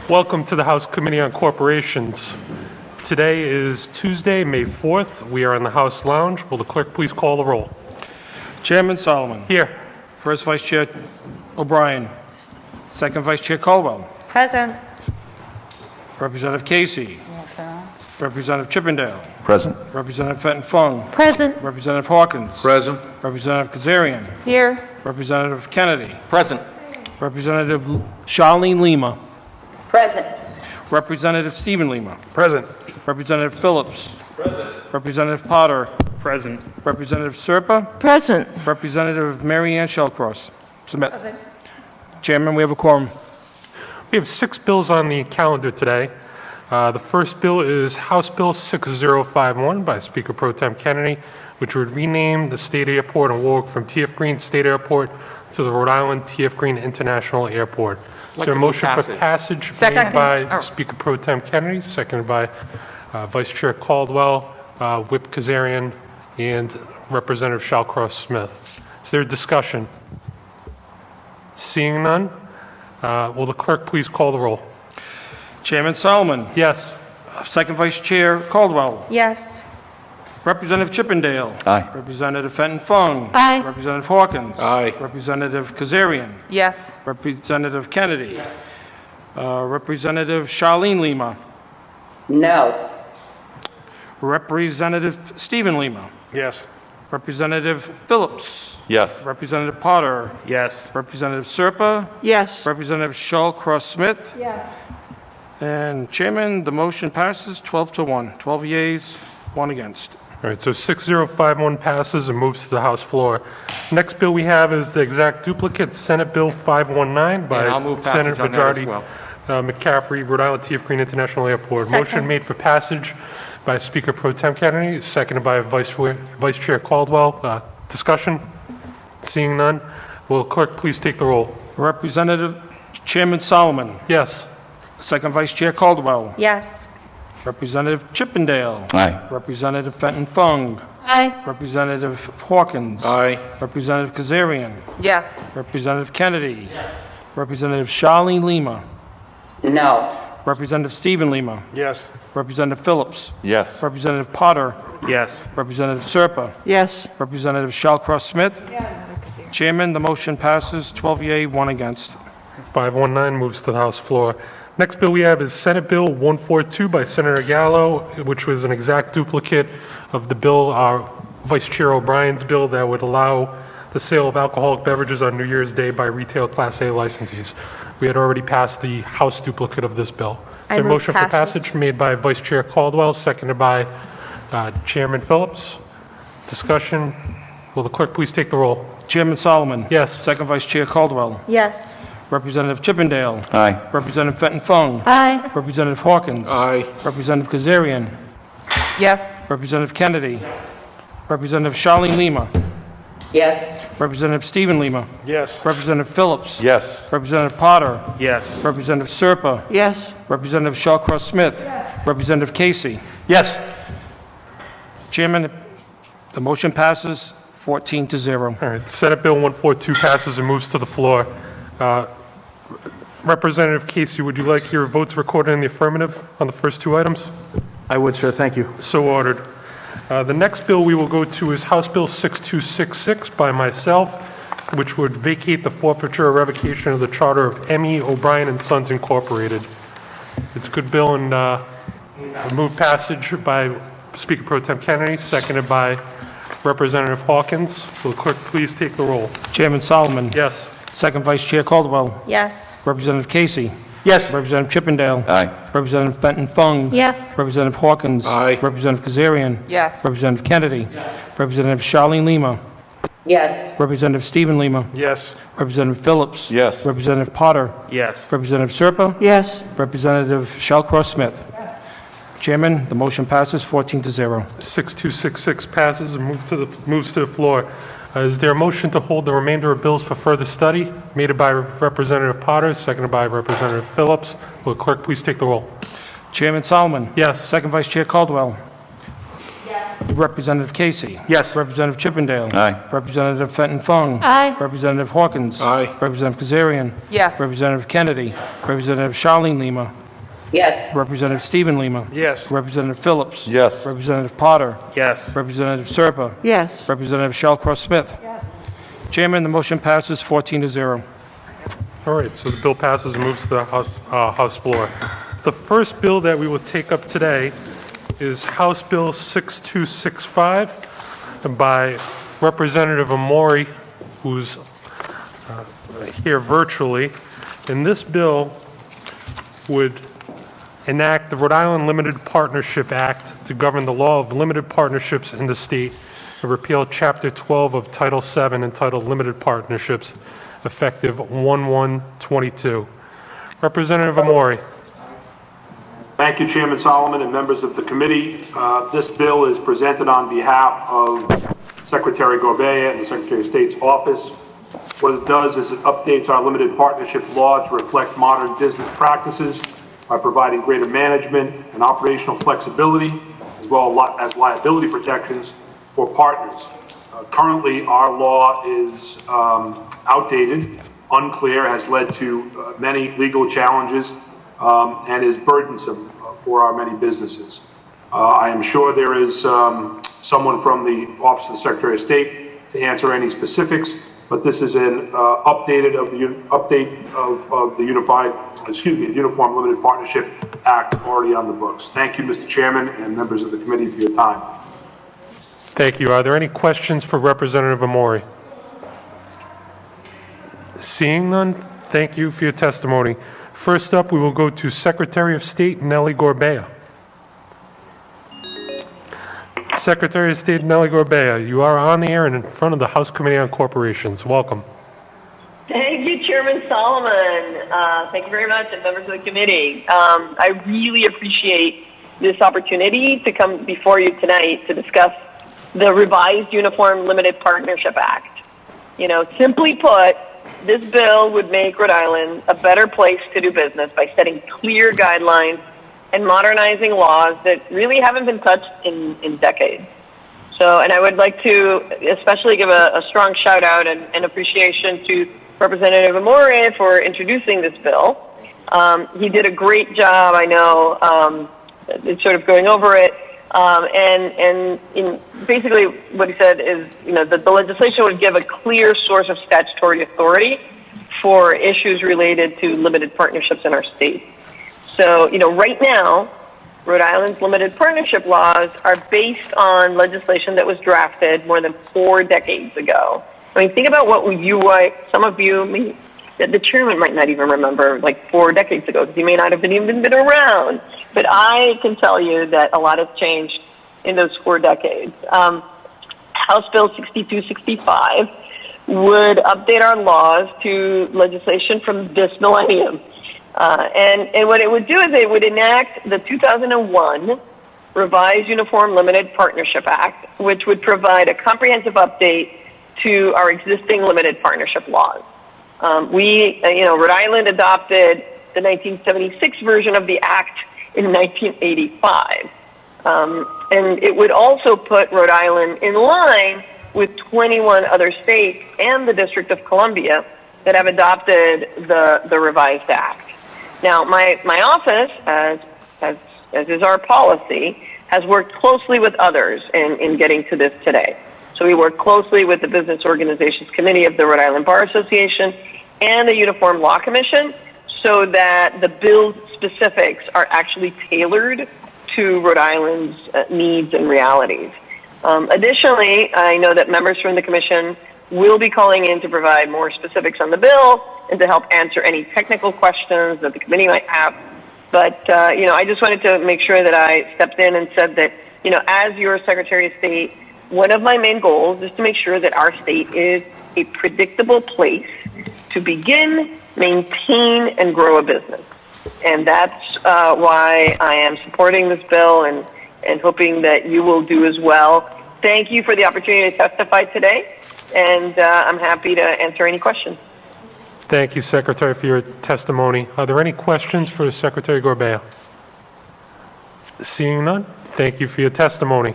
Welcome to the House Committee on Corporations. Today is Tuesday, May 4th. We are in the House Lounge. Will the clerk please call the roll? Chairman Solomon. Here. First Vice Chair O'Brien. Second Vice Chair Caldwell. Present. Representative Casey. Representative Chippendale. Present. Representative Fenton Fung. Present. Representative Hawkins. Present. Representative Kazarian. Here. Representative Kennedy. Present. Representative Charlene Lima. Present. Representative Stephen Lima. Present. Representative Phillips. Present. Representative Potter. Present. Representative Serpa. Present. Representative Mary Ann Shellcross. Submit. Present. Chairman, we have a quorum. We have 6 bills on the calendar today. The first bill is House Bill 6051 by Speaker Pro Tem Kennedy, which would rename the state airport in Warwick from T.F. Green State Airport to the Rhode Island T.F. Green International Airport. Is there a motion for passage made by Speaker Pro Tem Kennedy, seconded by Vice Chair Caldwell, Whip Kazarian, and Representative Shallcross Smith? Is there a discussion? Seeing none, will the clerk please call the roll? Chairman Solomon. Yes. Second Vice Chair Caldwell. Yes. Representative Chippendale. Aye. Representative Fenton Fung. Aye. Representative Hawkins. Aye. Representative Kazarian. Yes. Representative Kennedy. Representative Charlene Lima. No. Representative Stephen Lima. Yes. Representative Phillips. Yes. Representative Potter. Yes. Representative Serpa. Yes. Representative Shallcross Smith. Yes. And Chairman, the motion passes 12-1. 12 yeas, 1 against. All right, so 6051 passes and moves to the House floor. Next bill we have is the exact duplicate, Senate Bill 519 by I'll move Senate passage on that Majority as well. McCaffrey, Rhode Island T.F. Green International Airport. Second. Motion made for passage by Speaker Pro Tem Kennedy, seconded by Vice Chair Caldwell. Discussion? Seeing none, will the clerk please take the roll? Representative Chairman Solomon. Yes. Second Vice Chair Caldwell. Yes. Representative Chippendale. Aye. Representative Fenton Fung. Aye. Representative Hawkins. Aye. Representative Kazarian. Yes. Representative Kennedy. Representative Charlene Lima. No. Representative Stephen Lima. Yes. Representative Phillips. Yes. Representative Potter. Yes. Representative Serpa. Yes. Representative Shallcross Smith. Chairman, the motion passes 12 yea, 1 against. 519 moves to the House floor. Next bill we have is Senate Bill 142 by Senator Gallo, which was an exact duplicate of the bill, Vice Chair O'Brien's bill, that would allow the sale of alcoholic beverages on New Year's Day by retail Class A licensees. We had already passed the House duplicate of this bill. Is there a move motion for passage made by Vice Chair Caldwell, seconded by Chairman Phillips? Discussion? Will the clerk please take the roll? Chairman Solomon. Yes. Second Vice Chair Caldwell. Yes. Representative Chippendale. Aye. Representative Fenton Fung. Aye. Representative Hawkins. Aye. Representative Kazarian. Yes. Representative Kennedy. Representative Charlene Lima. Yes. Representative Stephen Lima. Yes. Representative Phillips. Yes. Representative Potter. Yes. Representative Serpa. Yes. Representative Shallcross Smith. Representative Casey. Yes. Chairman, the motion passes 14-0. All right, Senate Bill 142 passes and moves to the floor. Representative Casey, would you like your votes recorded in the affirmative on the first 2 items? I would, sir. Thank you. So ordered. The next bill we will go to is House Bill 6266 by myself, which would vacate the forfeiture or revocation of the charter of Emmy, O'Brien and Sons Incorporated. It's a good bill and move passage by Speaker Pro Tem Kennedy, seconded by Representative Hawkins. Will the clerk please take the roll? Chairman Solomon. Yes. Second Vice Chair Caldwell. Yes. Representative Casey. Yes. Representative Chippendale. Aye. Representative Fenton Fung. Yes. Representative Hawkins. Aye. Representative Kazarian. Yes. Representative Kennedy. Representative Charlene Lima. Yes. Representative Stephen Lima. Yes. Representative Phillips. Yes. Representative Potter. Yes. Representative Serpa. Yes. Representative Shallcross Smith. Chairman, the motion passes 14-0. 6266 passes and moves to the floor. Is there a motion to hold the remainder of bills for further study? Made by Representative Potter, seconded by Representative Phillips. Will the clerk please take the roll? Chairman Solomon. Yes. Second Vice Chair Caldwell. Yes. Representative Casey. Yes. Representative Chippendale. Aye. Representative Fenton Fung. Aye. Representative Hawkins. Aye. Representative Kazarian. Yes. Representative Kennedy. Representative Charlene Lima. Yes. Representative Stephen Lima. Yes. Representative Phillips. Yes. Representative Potter. Yes. Representative Serpa. Yes. Representative Shellcross Smith. Chairman, the motion passes 14-0. All right, so the bill passes and moves to the House floor. The first bill that we will take up today is House Bill 6265 by Representative Amore, who's here virtually. And this bill would enact the Rhode Island Limited Partnership Act to govern the law of limited partnerships in the state and repeal Chapter 12 of Title VII entitled Limited Partnerships, effective 1/1/22. Representative Amore. Thank you, Chairman Solomon and members of the committee. This bill is presented on behalf of Secretary Gorbea and the Secretary of State's office. What it does is it updates our limited partnership law to reflect modern business practices by providing greater management and operational flexibility, as well as liability protections for partners. Currently, our law is outdated, unclear, has led to many legal challenges, and is burdensome for our many businesses. I am sure there is someone from the Office of the Secretary of State to answer any specifics, but this is an update of the Uniform Limited Partnership Act already on the books. Thank you, Mr. Chairman and members of the committee, for your time. Thank you. Are there any questions for Representative Amore? Seeing none, thank you for your testimony. First up, we will go to Secretary of State Nellie Gorbea. Secretary of State Nellie Gorbea, you are on the air and in front of the House Committee on Corporations. Welcome. Thank you, Chairman Solomon. Thank you very much, and members of the committee. I really appreciate this opportunity to come before you tonight to discuss the revised Uniform Limited Partnership Act. You know, simply put, this bill would make Rhode Island a better place to do business by setting clear guidelines and modernizing laws that really haven't been touched in decades. So, and I would like to especially give a strong shout out and appreciation to Representative Amore for introducing this bill. He did a great job, I know, sort of going over it. And basically what he said is, you know, that the legislation would give a clear source of statutory authority for issues related to limited partnerships in our state. So, you know, right now, Rhode Island's limited partnership laws are based on legislation that was drafted more than 4 decades ago. I mean, think about what some of you, the chairman might not even remember, like 4 decades ago, because he may not have even been around. But I can tell you that a lot has changed in those 4 decades. House Bill 6265 would update our laws to legislation from this millennium. And what it would do is it would enact the 2001 Revised Uniform Limited Partnership Act, which would provide a comprehensive update to our existing limited partnership laws. Rhode Island adopted the 1976 version of the Act in 1985. And it would also put Rhode Island in line with 21 other states and the District of Columbia that have adopted the revised act. Now, my office, as is our policy, has worked closely with others in getting to this today. So we work closely with the Business Organizations Committee of the Rhode Island Bar Association and the Uniform Law Commission so that the bill's specifics are actually tailored to Rhode Island's needs and realities. Additionally, I know that members from the Commission will be calling in to provide more specifics on the bill and to help answer any technical questions that the committee might have. But, I just wanted to make sure that I stepped in and said that, as your Secretary of State, one of my main goals is to make sure that our state is a predictable place to begin, maintain, and grow a business. And that's why I am supporting this bill and hoping that you will do as well. Thank you for the opportunity to testify today, and I'm happy to answer any questions. Thank you, Secretary, for your testimony. Are there any questions for Secretary Gorbea? Seeing none, thank you for your testimony.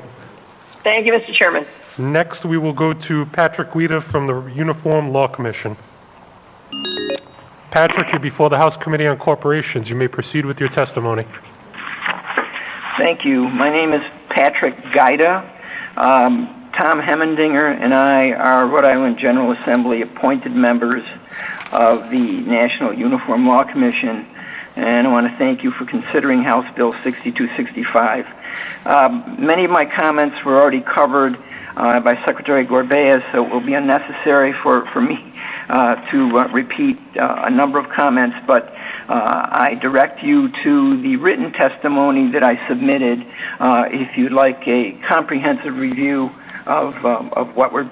Thank you, Mr. Chairman. Next, we will go to Patrick Guida from the Uniform Law Commission. Patrick, you're before the House Committee on Corporations. You may proceed with your testimony. Thank you. My name is Patrick Guida. Tom Hemmendinger and I are Rhode Island General Assembly appointed members of the National Uniform Law Commission, and I want to thank you for considering House Bill 6265. Many of my comments were already covered by Secretary Gorbea, so it will be unnecessary for me to repeat a number of comments, but I direct you to the written testimony that I submitted if you'd like a comprehensive review of what's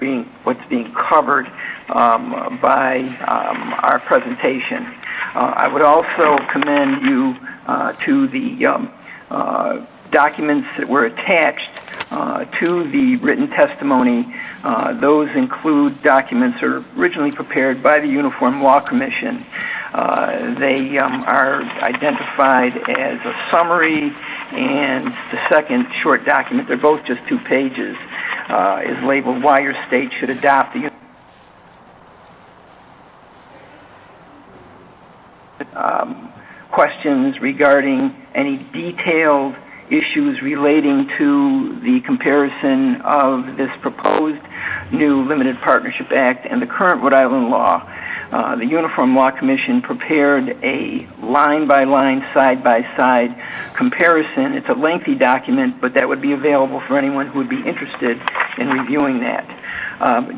being covered by our presentation. I would also commend you to the documents that were attached to the written testimony. Those include documents that were originally prepared by the Uniform Law Commission. They are identified as a summary, and the second short document, they're both just 2 pages, is labeled Why Your State Should Adopt the questions regarding any detailed issues relating to the comparison of this proposed new Limited Partnership Act and the current Rhode Island law. The Uniform Law Commission prepared a line-by-line, side-by-side comparison. It's a lengthy document, but that would be available for anyone who would be interested in reviewing that.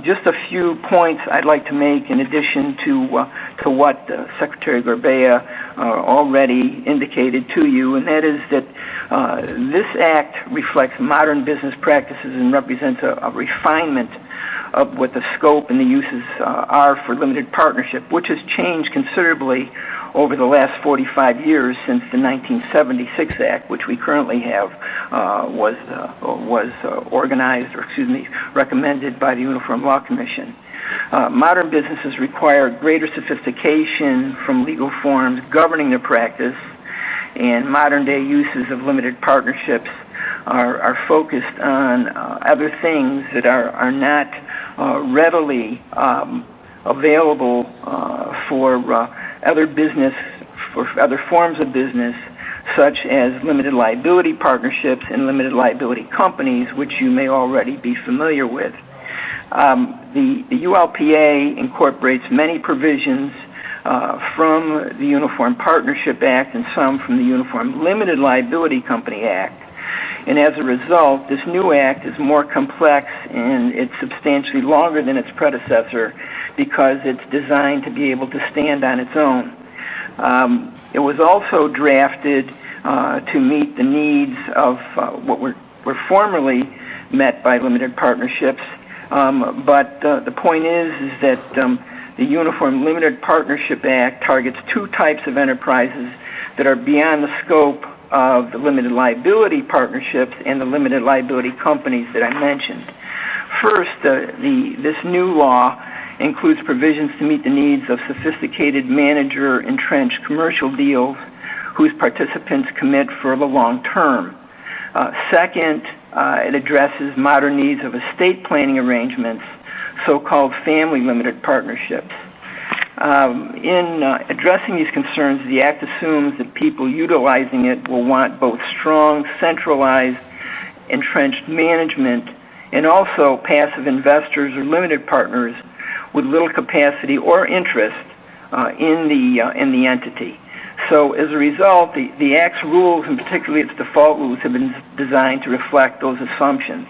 Just a few points I'd like to make in addition to what Secretary Gorbea already indicated to you, and that is that this act reflects modern business practices and represents a refinement of what the scope and the uses are for limited partnership, which has changed considerably over the last 45 years since the 1976 Act, which we currently have, was recommended by the Uniform Law Commission. Modern businesses require greater sophistication from legal forms governing their practice, and modern-day uses of limited partnerships are focused on other things that are not readily available for other forms of business, such as limited liability partnerships and limited liability companies, which you may already be familiar with. The ULPA incorporates many provisions from the Uniform Partnership Act and some from the Uniform Limited Liability Company Act. And as a result, this new act is more complex and it's substantially longer than its predecessor because it's designed to be able to stand on its own. It was also drafted to meet the needs of what were formerly met by limited partnerships. But the point is that the Uniform Limited Partnership Act targets 2 types of enterprises that are beyond the scope of the limited liability partnerships and the limited liability companies that I mentioned. First, this new law includes provisions to meet the needs of sophisticated manager entrenched commercial deals whose participants commit for the long term. Second, it addresses modern needs of estate planning arrangements, so-called family limited partnerships. In addressing these concerns, the Act assumes that people utilizing it will want both strong, centralized, entrenched management and also passive investors or limited partners with little capacity or interest in the entity. So as a result, the Act's rules, and particularly its default rules, have been designed to reflect those assumptions.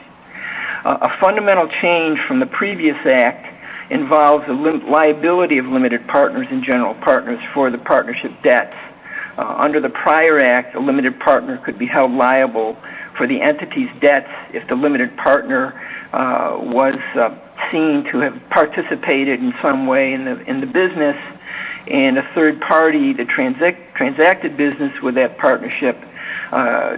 A fundamental change from the previous Act involves the liability of limited partners and general partners for the partnership debts. Under the prior Act, a limited partner could be held liable for the entity's debts if the limited partner was seen to have participated in some way in the business, and a third party that transacted business with that partnership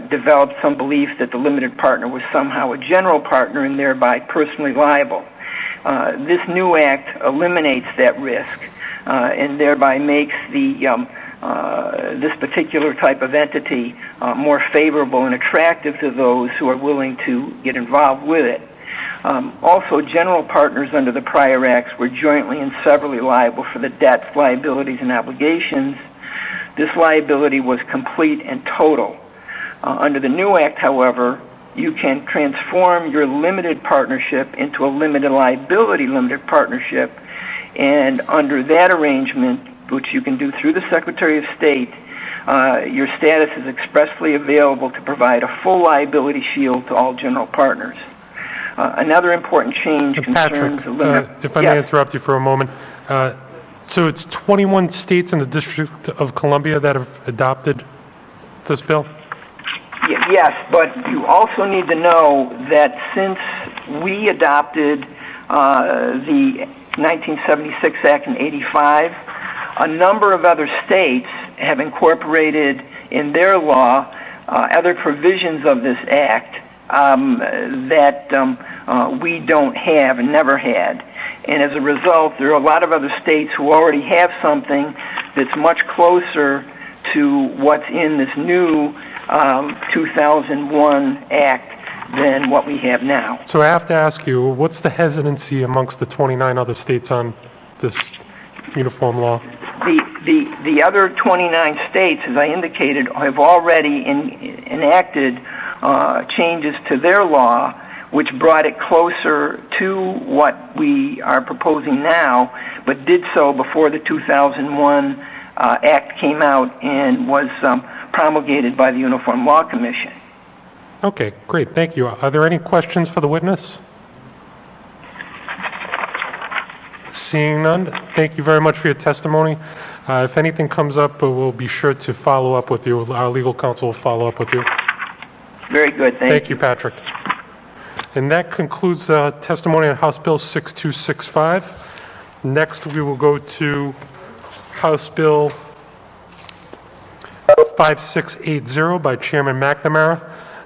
developed some belief that the limited partner was somehow a general partner and thereby personally liable. This new Act eliminates that risk and thereby makes the this particular type of entity more favorable and attractive to those who are willing to get involved with it. Also, general partners under the prior acts were jointly and severally liable for the debts, liabilities, and obligations. This liability was complete and total. Under the new act, however, you can transform your limited partnership into a limited liability limited partnership, and under that arrangement, which you can do through the Secretary of State, your status is expressly available to provide a full liability shield to all general partners. Another important change concerns... Patrick, if I may interrupt you for a moment. So it's 21 states in the District of Columbia that have adopted this bill? Yes, but you also need to know that since we adopted the 1976 Act in '85, a number of other states have incorporated in their law other provisions of this act that we don't have and never had. And as a result, there are a lot of other states who already have something that's much closer to what's in this new 2001 Act than what we have now. So I have to ask you, what's the hesitancy amongst the 29 other states on this uniform law? The other 29 states, as I indicated, have already enacted changes to their law, which brought it closer to what we are proposing now, but did so before the 2001 Act came out and was promulgated by the Uniform Law Commission. Okay, great, thank you. Are there any questions for the witness? Seeing none, thank you very much for your testimony. If anything comes up, we'll be sure to follow up with you. Our legal counsel will follow up with you. Very good, Thank you, Patrick. And that concludes testimony on House Bill 6265. Next, we will go to House Bill 5680 by Chairman McNamara.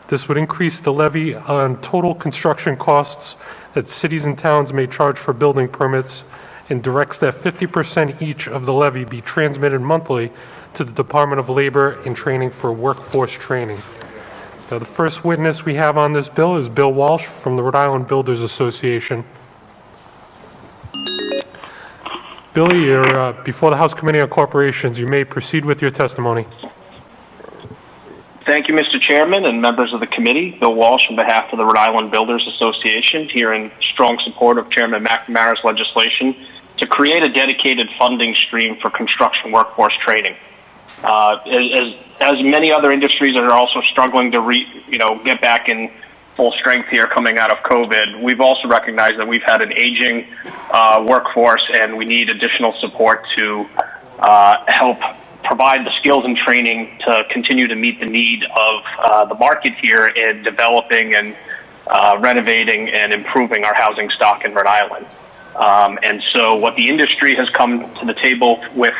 This would increase the levy on total construction costs that cities and towns may charge for building permits, and directs that 50% each of the levy be transmitted monthly to the Department of Labor and Training for workforce training. Now, the first witness we have on this bill is Bill Walsh from the Rhode Island Builders Association. Billy, you're before the House Committee on Corporations. You may proceed with your testimony. Thank you, Mr. Chairman and members of the committee. Bill Walsh on behalf of the Rhode Island Builders Association, here in strong support of Chairman McNamara's legislation to create a dedicated funding stream for construction workforce training. As many other industries that are also struggling to get back in full strength here coming out of COVID, we've also recognized that we've had an aging workforce, and we need additional support to help provide the skills and training to continue to meet the need of the market here in developing and renovating and improving our housing stock in Rhode Island. And so what the industry has come to the table with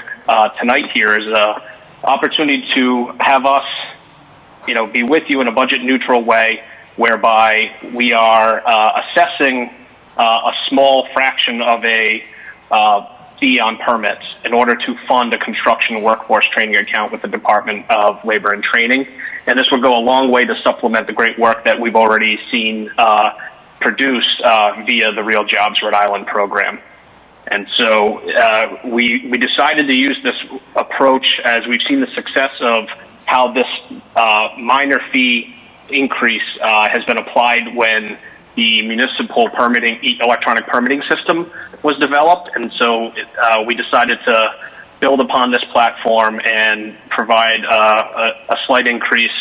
tonight here is an opportunity to have us, be with you in a budget neutral way, whereby we are assessing a small fraction of a fee on permits in order to fund a construction workforce training account with the Department of Labor and Training. And this will go a long way to supplement the great work that we've already seen produced via the Real Jobs Rhode Island program. And so we decided to use this approach as we've seen the success of how this minor fee increase has been applied when the municipal electronic permitting system was developed. And so we decided to build upon this platform and provide a slight increase.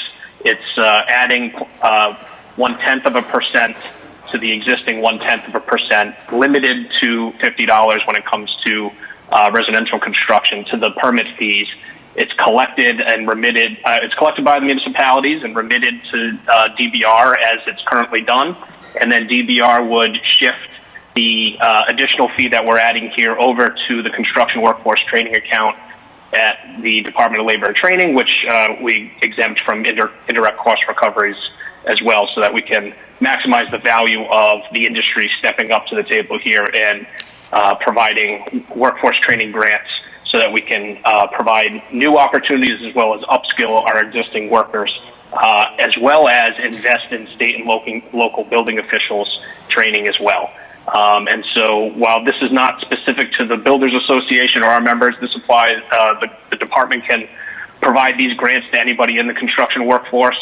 It's adding 0.1% to the existing 0.1%, limited to $50 when it comes to residential construction, to the permit fees. It's collected and remitted. It's collected by the municipalities and remitted to DBR as it's currently done. And then DBR would shift the additional fee that we're adding here over to the construction workforce training account at the Department of Labor and Training, which we exempt from indirect cost recoveries as well, so that we can maximize the value of the industry stepping up to the table here and providing workforce training grants so that we can provide new opportunities as well as upskill our existing workers, as well as invest in state and local building officials training as well. And so while this is not specific to the Builders Association or our members, this applies, the department can provide these grants to anybody in the construction workforce.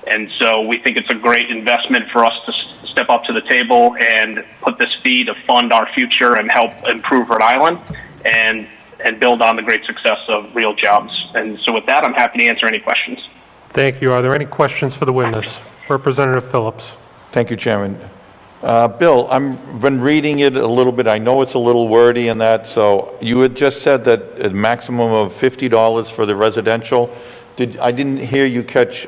And so we think it's a great investment for us to step up to the table and put this fee to fund our future and help improve Rhode Island and build on the great success of real jobs. And so with that, I'm happy to answer any questions. Thank you. Are there any questions for the witness? Representative Phillips. Thank you, Chairman. Bill, I've been reading it a little bit. I know it's a little wordy in that, so you had just said that a maximum of $50 for the residential. I didn't hear you catch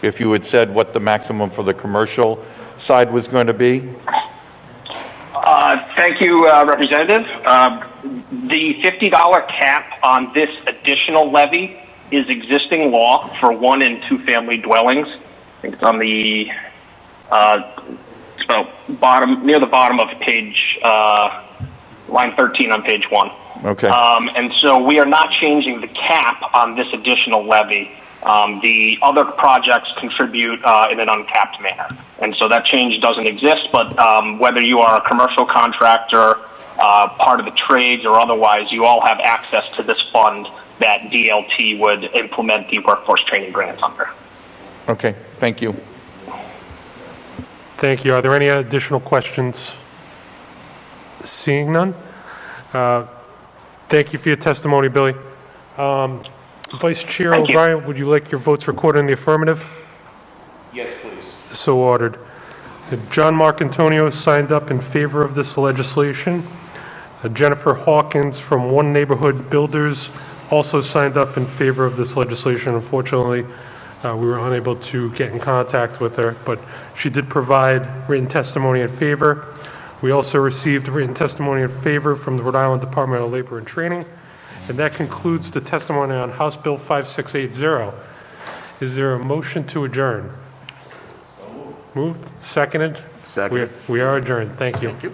if you had said what the maximum for the commercial side was going to be? Thank you, Representative. The $50 cap on this additional levy is existing law for 1- and 2-family dwellings. I think it's on the near the bottom of page, line 13 on page 1. Okay. And so we are not changing the cap on this additional levy. The other projects contribute in an uncapped manner. And so that change doesn't exist, but whether you are a commercial contractor, part of the trades, or otherwise, you all have access to this fund that DLT would implement the workforce training grants under. Okay, thank you. Thank you. Are there any additional questions? Seeing none? Thank you for your testimony, Billy. Vice Chair Thank you. O'Brien, would you like your votes recorded in the affirmative? Yes, please. So ordered. John Marcantonio signed up in favor of this legislation. Jennifer Hawkins from One Neighborhood Builders also signed up in favor of this legislation. Unfortunately, we were unable to get in contact with her, but she did provide written testimony in favor. We also received written testimony in favor from the Rhode Island Department of Labor and Training. And that concludes the testimony on House Bill 5680. Is there a motion to adjourn? Moved, seconded? Seconded. We are adjourned. Thank you. Thank you.